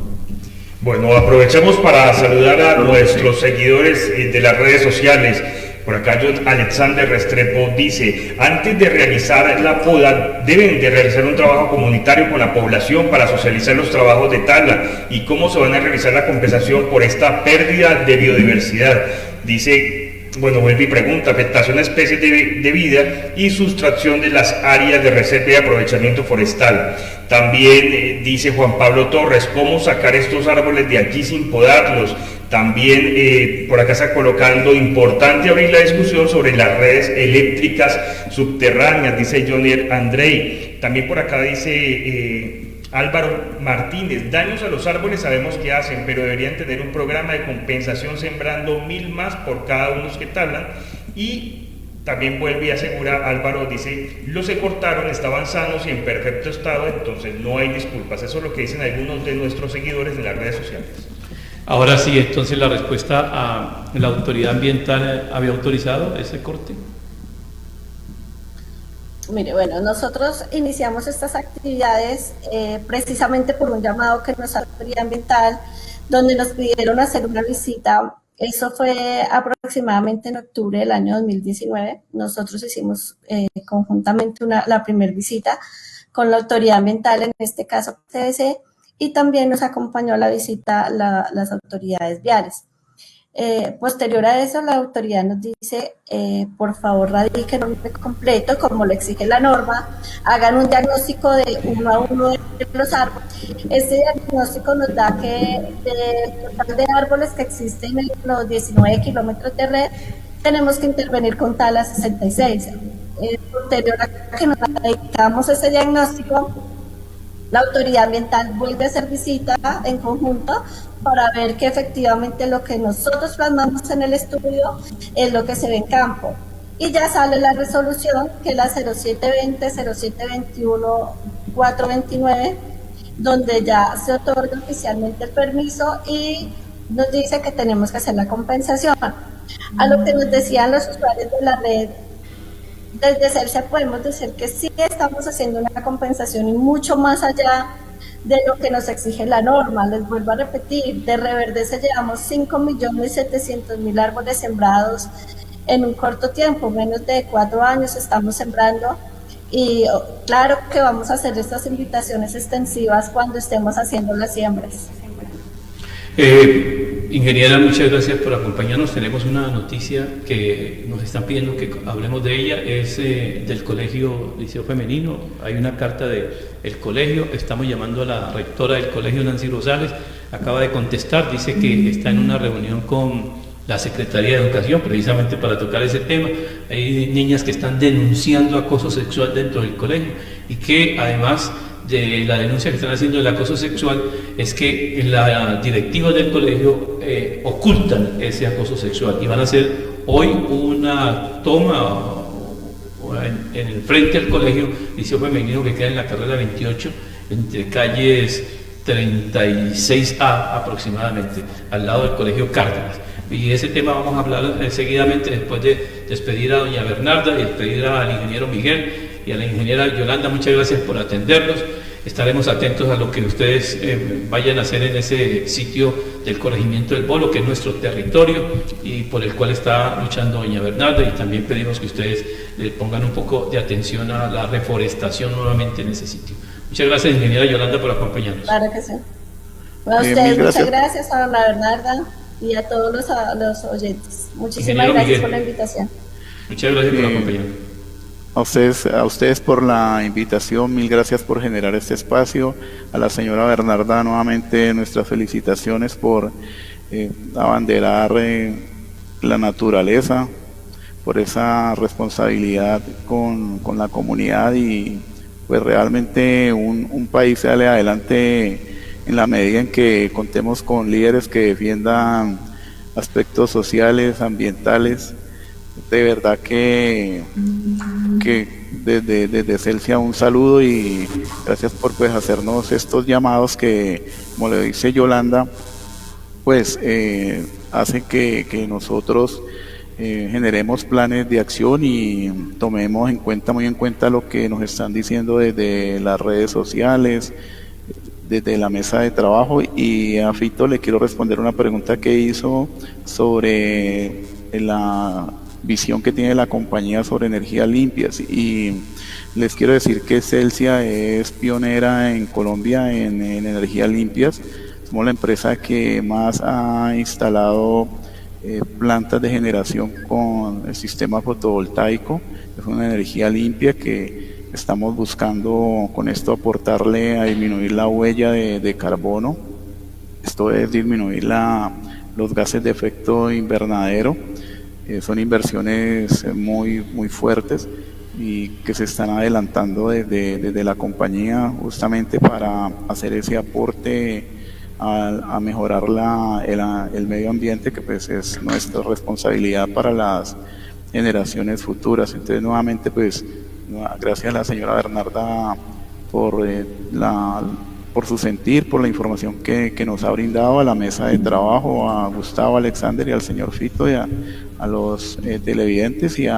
Speaker 3: Bueno, aprovechamos para saludar a nuestros seguidores de las redes sociales. Por acá Alexander Restrepo dice, antes de realizar la poda, deben de realizar un trabajo comunitario con la población para socializar los trabajos de tala y cómo se van a realizar la compensación por esta pérdida de biodiversidad. Dice, bueno, vuelve y pregunta, afectación a especies de vida y sustracción de las áreas de reserva y aprovechamiento forestal. También dice Juan Pablo Torres, ¿cómo sacar estos árboles de aquí sin podarlos? También por acá está colocando, importante abrir la discusión sobre las redes eléctricas subterráneas, dice Jonier Andrei. También por acá dice Álvaro Martínez, daños a los árboles sabemos que hacen, pero deberían tener un programa de compensación sembrando 1000 más por cada uno que talan. Y también vuelve y asegura Álvaro, dice, los se cortaron, estaban sanos y en perfecto estado, entonces no hay disculpas. Eso es lo que dicen algunos de nuestros seguidores en las redes sociales.
Speaker 1: Ahora sí, entonces la respuesta a la autoridad ambiental, ¿había autorizado ese corte?
Speaker 6: Mire, bueno, nosotros iniciamos estas actividades precisamente por un llamado que nos hizo la autoridad ambiental, donde nos pidieron hacer una visita. Eso fue aproximadamente en octubre del año 2019. Nosotros hicimos conjuntamente la primera visita con la autoridad ambiental, en este caso CBC, y también nos acompañó a la visita las autoridades viales. Posterior a eso, la autoridad nos dice, por favor, radiquen un nombre completo, como lo exige la norma, hagan un diagnóstico de uno a uno de los árboles. Este diagnóstico nos da que del total de árboles que existen en los 19 kilómetros de red, tenemos que intervenir con tala 66. Posterior a que nos dedicamos a ese diagnóstico, la autoridad ambiental vuelve a hacer visita en conjunto para ver que efectivamente lo que nosotros plasmamos en el estudio es lo que se ve en campo. Y ya sale la resolución, que es la 0720, 0721, 429, donde ya se otorga oficialmente el permiso y nos dice que tenemos que hacer la compensación. A lo que nos decían los usuarios de la red, desde Celsia podemos decir que sí estamos haciendo una compensación y mucho más allá de lo que nos exige la norma. Les vuelvo a repetir, de Reverdece llevamos 5.700.000 árboles sembrados en un corto tiempo, menos de 4 años estamos sembrando, y claro que vamos a hacer estas invitaciones extensivas cuando estemos haciendo las siembras.
Speaker 1: Ingeniera, muchas gracias por acompañarnos. Tenemos una noticia que nos están pidiendo que hablemos de ella, es del Colegio Liceo Femenino. Hay una carta del colegio, estamos llamando a la rectora del colegio, Nancy Rosales, acaba de contestar, dice que está en una reunión con la Secretaría de Educación precisamente para tocar ese tema. Hay niñas que están denunciando acoso sexual dentro del colegio y que además de la denuncia que están haciendo del acoso sexual es que las directivas del colegio ocultan ese acoso sexual y van a hacer hoy una toma en el frente al colegio Liceo Femenino que queda en la carrera 28 entre calles 36A aproximadamente, al lado del colegio Cárdenas. Y ese tema vamos a hablar seguidamente después de despedir a doña Bernarda y despedir al ingeniero Miguel y a la ingeniera Yolanda. Muchas gracias por atendernos. Estaremos atentos a lo que ustedes vayan a hacer en ese sitio del corregimiento del Bolo, que es nuestro territorio y por el cual está luchando doña Bernarda, y también pedimos que ustedes le pongan un poco de atención a la reforestación nuevamente en ese sitio. Muchas gracias, ingeniera Yolanda, por acompañarnos.
Speaker 6: Claro que sí. Bueno, a ustedes muchas gracias, a la Bernarda y a todos los oyentes. Muchísimas gracias Miguel por la invitación.
Speaker 1: Muchas gracias por acompañarnos.
Speaker 5: A ustedes por la invitación, mil gracias por generar este espacio. A la señora Bernarda nuevamente nuestras felicitaciones por abanderar la naturaleza, por esa responsabilidad con la comunidad, y pues realmente un país sale adelante en la medida en que contemos con líderes que defiendan aspectos sociales, ambientales. De verdad que desde Celsia un saludo y gracias por pues hacernos estos llamados que, como le dice Yolanda, pues hace que nosotros generemos planes de acción y tomemos muy en cuenta lo que nos están diciendo desde las redes sociales, desde la mesa de trabajo. Y a Fito le quiero responder una pregunta que hizo sobre la visión que tiene la compañía sobre energías limpias, y les quiero decir que Celsia es pionera en Colombia en energías limpias. Somos la empresa que más ha instalado plantas de generación con el sistema fotovoltaico. Es una energía limpia que estamos buscando con esto aportarle a disminuir la huella de carbono. Esto es disminuir los gases de efecto invernadero. Son inversiones muy fuertes y que se están adelantando desde la compañía justamente para hacer ese aporte a mejorar el medio ambiente, que pues es nuestra responsabilidad para las generaciones futuras. Entonces nuevamente pues gracias a la señora Bernarda por su sentir, por la información que nos ha brindado, a la mesa de trabajo, a Gustavo, Alexander y al señor Fito, y a los televidentes, y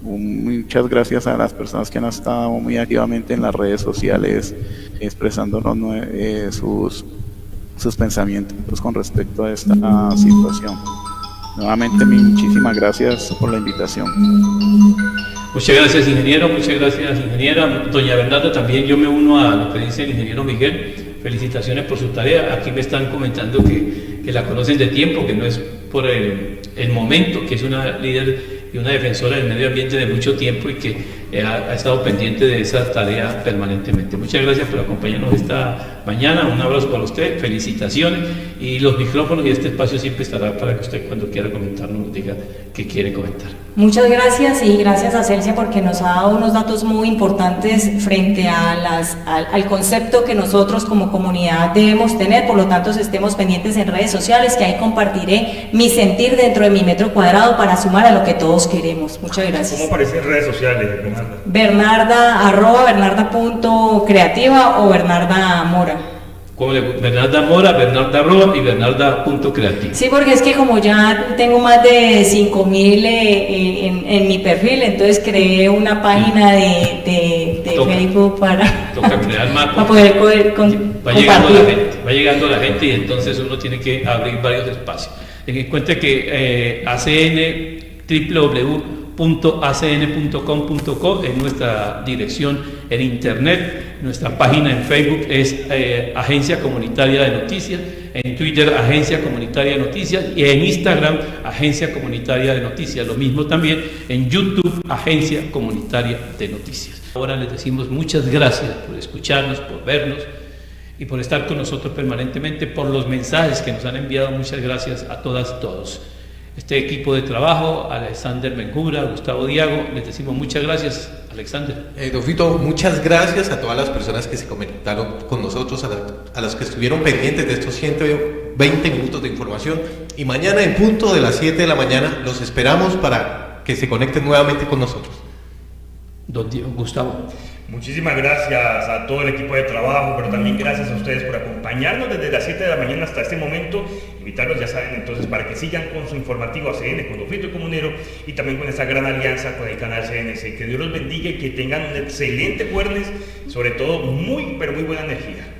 Speaker 5: muchas gracias a las personas que han estado muy activamente en las redes sociales expresándonos sus pensamientos con respecto a esta situación. Nuevamente muchísimas gracias por la invitación.
Speaker 1: Muchas gracias, ingeniero, muchas gracias, ingeniera. Doña Bernarda, también yo me uno a lo que dice el ingeniero Miguel. Felicitaciones por su tarea. Aquí me están comentando que la conocen de tiempo, que no es por el momento, que es una líder y una defensora del medio ambiente de mucho tiempo y que ha estado pendiente de esa tarea permanentemente. Muchas gracias por acompañarnos esta mañana. Un abrazo para usted, felicitaciones, y los micrófonos y este espacio siempre estará para que usted, cuando quiera comentar, nos diga qué quiere comentar.
Speaker 7: Muchas gracias, y gracias a Celsia porque nos ha dado unos datos muy importantes frente a al concepto que nosotros como comunidad debemos tener. Por lo tanto, estemos pendientes en redes sociales, que ahí compartiré mi sentir dentro de mi metro cuadrado para sumar a lo que todos queremos. Muchas gracias.
Speaker 3: ¿Cómo aparece en redes sociales, Bernarda?
Speaker 7: Bernarda, @bernarda.creativa o Bernarda Mora.
Speaker 1: Como Bernarda Mora, Bernarda Roa y Bernarda.creativa.
Speaker 7: Sí, porque es que como ya tengo más de 5.000 en mi perfil, entonces creé una página de Facebook
Speaker 1: Toca crear más.
Speaker 7: para poder compartir.
Speaker 1: Va llegando la gente y entonces uno tiene que abrir varios espacios. Ten en cuenta que www.acn.com.co es nuestra dirección en internet. Nuestra página en Facebook es Agencia Comunitaria de Noticias, en Twitter Agencia Comunitaria de Noticias y en Instagram Agencia Comunitaria de Noticias. Lo mismo también en YouTube Agencia Comunitaria de Noticias. Ahora les decimos muchas gracias por escucharnos, por vernos y por estar con nosotros permanentemente, por los mensajes que nos han enviado. Muchas gracias a todas y todos. Este equipo de trabajo, Alexander Benjura, Gustavo Diago, les decimos muchas gracias. Alexander.
Speaker 4: Don Fito, muchas gracias a todas las personas que se conectaron con nosotros, a las que estuvieron pendientes de estos 120 minutos de información, y mañana en punto de las 7 de la mañana los esperamos para que se conecten nuevamente con nosotros.
Speaker 1: Don Gustavo.
Speaker 3: Muchísimas gracias a todo el equipo de trabajo, pero también gracias a ustedes por acompañarnos desde las 7 de la mañana hasta este momento. Invitarlos, ya saben, entonces, para que sigan con su informativo ACN, con Don Fito y Comunero, y también con esta gran alianza con el canal CNC. Que Dios los bendiga y que tengan un excelente jueves, sobre todo muy, pero muy buena energía.